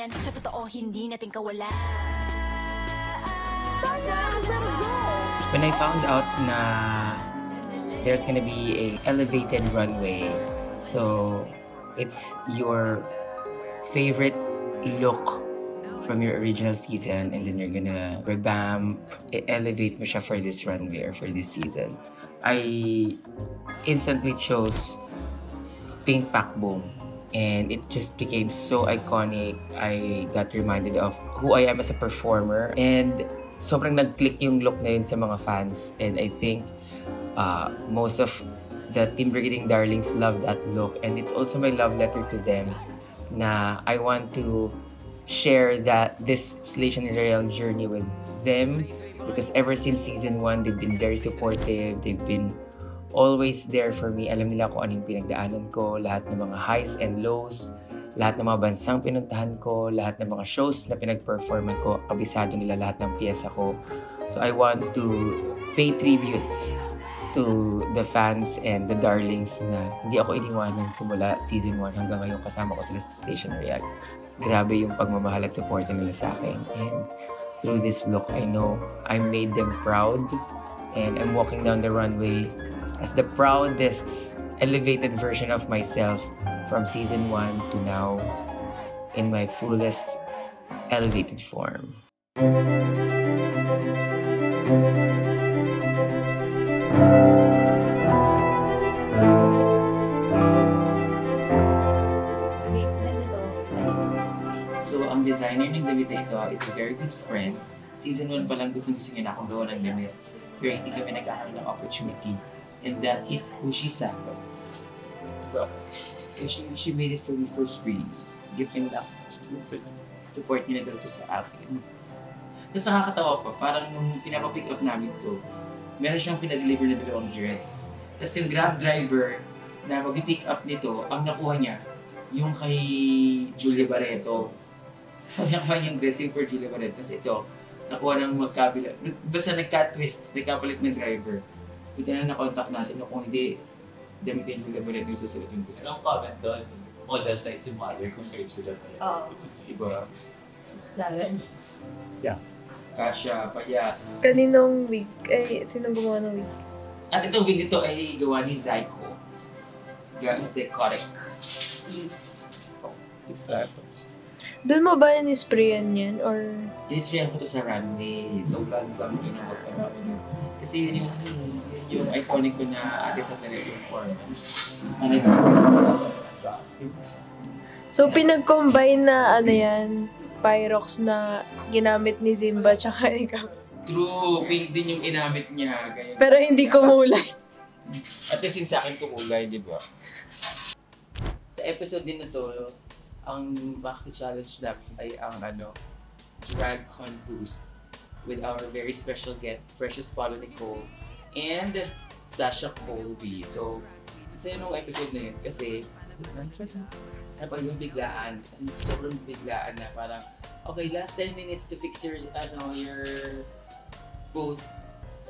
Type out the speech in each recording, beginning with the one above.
yan, sa totoo hindi natin kawala. When I found out na there's gonna be a elevated runway, so it's your favorite look from your original season and then you're gonna revamp, elevate mo siya for this runway or for this season. I instantly chose Pink Pakbong and it just became so iconic. I got reminded of who I am as a performer and sobrang nag-click yung look na yun sa mga fans, and I think most of the Team Brigading Darlings love that look, and it's also my love letter to them na I want to share this Slation and Real journey with them because ever since season 1 they've been very supportive, they've been always there for me. Alam nila kung ano yung pinagdaanan ko, lahat ng mga highs and lows, lahat ng mga bansang pinuntahan ko, lahat ng mga shows na pinag-performan ko, kabisado nila lahat ng piyesa ko. So I want to pay tribute to the fans and the darlings na hindi ako iniwanan simula season 1 hanggang ngayon kasama ko sila sa Station Real. Grabe yung pagmamahal at support nila sa akin. And through this look, I know I made them proud and I'm walking down the runway as the proudest elevated version of myself from season 1 to now in my fullest elevated form. So, ang designer ng damit na ito is a very good friend. Season 1 pa lang gusto niya na akong gawa ng damit. Pero hindi kami nagkakaroon ng opportunity. And that is who she sang. Well, she made it for me for free. Give me that. Support niya na daw ito sa akin. Tapos nakakatawa pa, parang nung pinapapick up namin ito, meron siyang pinadeliver na dalawang dress. Tapos yung Grab driver na mag-pick up nito, ang nakuha niya, yung kay Julia Barreto. Nakuha niyang dressing for Julia Barreto. Kasi ito, nakuha ng magkabila. Basta nagka-twist, nagkapalit ng driver. Buti na na-contact natin kung hindi, damitin Julia Barreto yung susuotin ko. Anong comment doon? Model size si Mother compared to Julia Barreto. Oo. Iba. Dagan. Yeah. Kasha, Payat. Kaninong wig? Ay, sinong gumawa ng wig? At itong wig nito ay gawa ni Zyko. Zycotic. Doon mo ba in-sprayan yan? Or... In-sprayan ko to sa runway. So, lang ginawa ko na. Kasi yun yung iconic ko na artist at performance. So, pinag-combine na ano yan, Pyrox na ginamit ni Zimba tsaka ikaw. True, pink din yung inamit niya. Kaya... Pero hindi kumulay. At least yung sa akin kumulay, di ba? Sa episode din na to, ang Maxi Challenge namin ay ang drag con boost with our very special guest, Precious Paulo Nicole and Sasha Colby. So, kasi nung episode na yun, kasi yung biglaan, kasi sobrang biglaan na parang, okay, last 10 minutes to fix your booth.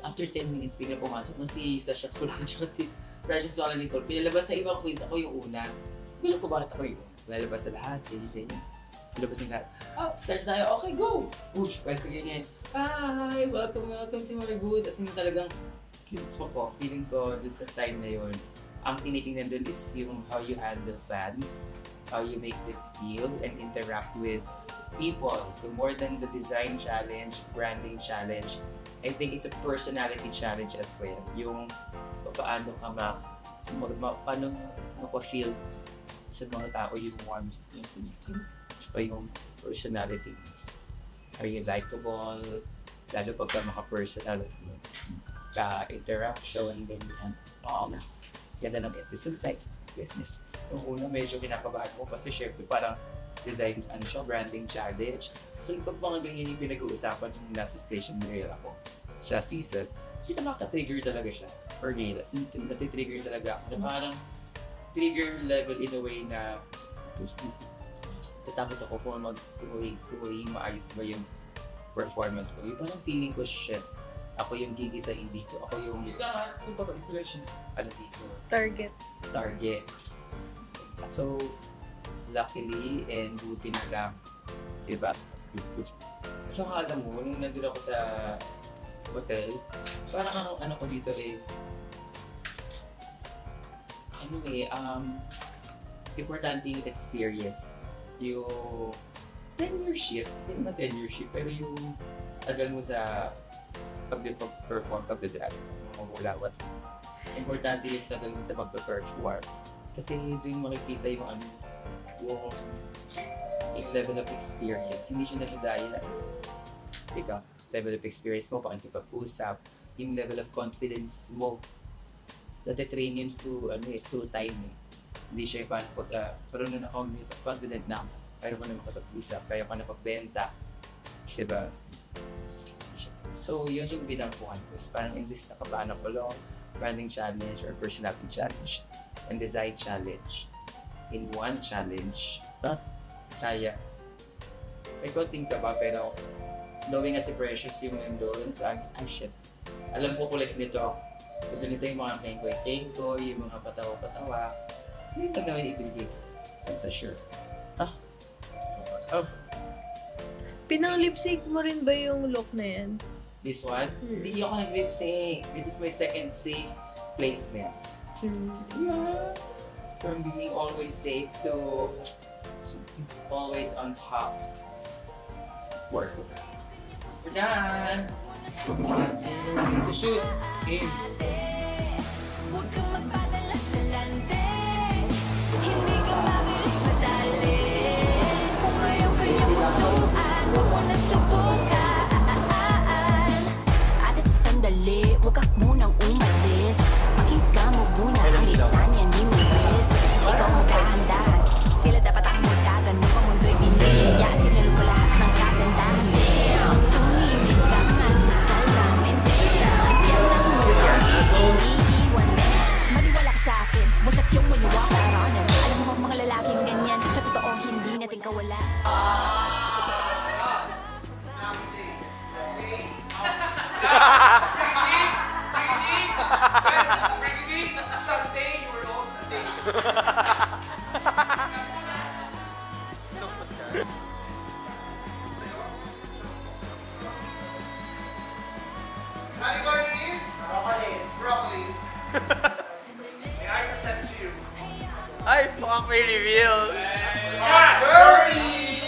After 10 minutes, bigla pumasok na si Sasha Colby at si Precious Paulo Nicole. Pinalabas sa ibang quiz, ako yung una. Hindi ko bakit ako yung lalabas sa lahat, lalabas yung lahat. Oh, start tayo, okay, go! Push, pwes ganyan. Hi! Welcome to my booth. As in talagang, feeling ko dun sa time na yun, ang tinitingnan dun is yung how you handle fans, how you make them feel and interact with people. So more than the design challenge, branding challenge, I think it's a personality challenge as well. Yung paano ka paano maka-feel sa mga tao yung warmth, yung personality. Are you likable? Lalo pagka maka-personal, ka-interaction, ganyan. Ganda ng episode, like, goodness. Yung una, medyo kinakabahan ko kasi syempre parang design, branding challenge. So, pag mga ganyan yung pinag-uusapan yung nasa Station Real ako sa season, kasi nakaka-trigger talaga siya. For me, nati-trigger talaga ako. Na parang trigger level in a way na tatakot ako kung maayos ba yung performance ko. Yung parang feeling ko, shit, ako yung gigisahin dito. Ako yung Target. So, luckily and buti na lang, Diba? At saka alam mo, nung nandun ako sa hotel, parang ano ko dito eh, importante yung experience. Yung tenureship, hindi na tenureship, pero yung tagal mo sa pag-perform, pag-drag, mamulawat. Importante yung tagal mo sa pag-perform. Kasi doon makikita yung yung level of experience. Hindi siya nagdaya. Ikaw, level of experience mo, pakikipag-usap, yung level of confidence mo. Natitrain yun through time eh. Hindi siya yung paano parang na ako, confident na ako. Kaya ko na makasag-usap, kaya ko na pagbenta. Diba? So, yun yung binangkuhan ko. Parang in this nakaplano ko lang, branding challenge or personality challenge and design challenge. In one challenge, kaya. May konting ka ba, pero knowing as si Precious yung nandun, so shit. Alam ko kulit nito. Gusto nito yung mga kengko, yung mga patawa-patawa. So yung gagawin ibigay. I'm so sure. Pinang-lip sync mo rin ba yung look na yan? This one? Hindi ako nag-lip sync. This is my second safe placement. Yeah. From being always safe to always on top. Work. We're done! To shoot! Game! Huwag kang magpadala sa lande. Hindi ka mabilis madali. Kung ayaw kanya pusuan, huwag mo na subukan. At sandali, huwag ka munang umalis. Pakinggan mo muna ang litanya ni Mires. Ikaw magdahan-dahan, sila dapat ang magdagan mo. Ang mundo'y binaya, sinalo ko lahat ng kagandahan. Tumingin ka nga sa salamin. Yan ang iniiwan. Maniwala ka sa akin, musak yung maniwala ranan. Alam mo mga lalaking ganyan, sa totoo hindi natin kawalan. Category is broccoli. May I present to you? Ay, fuck, may reveal! Birdie!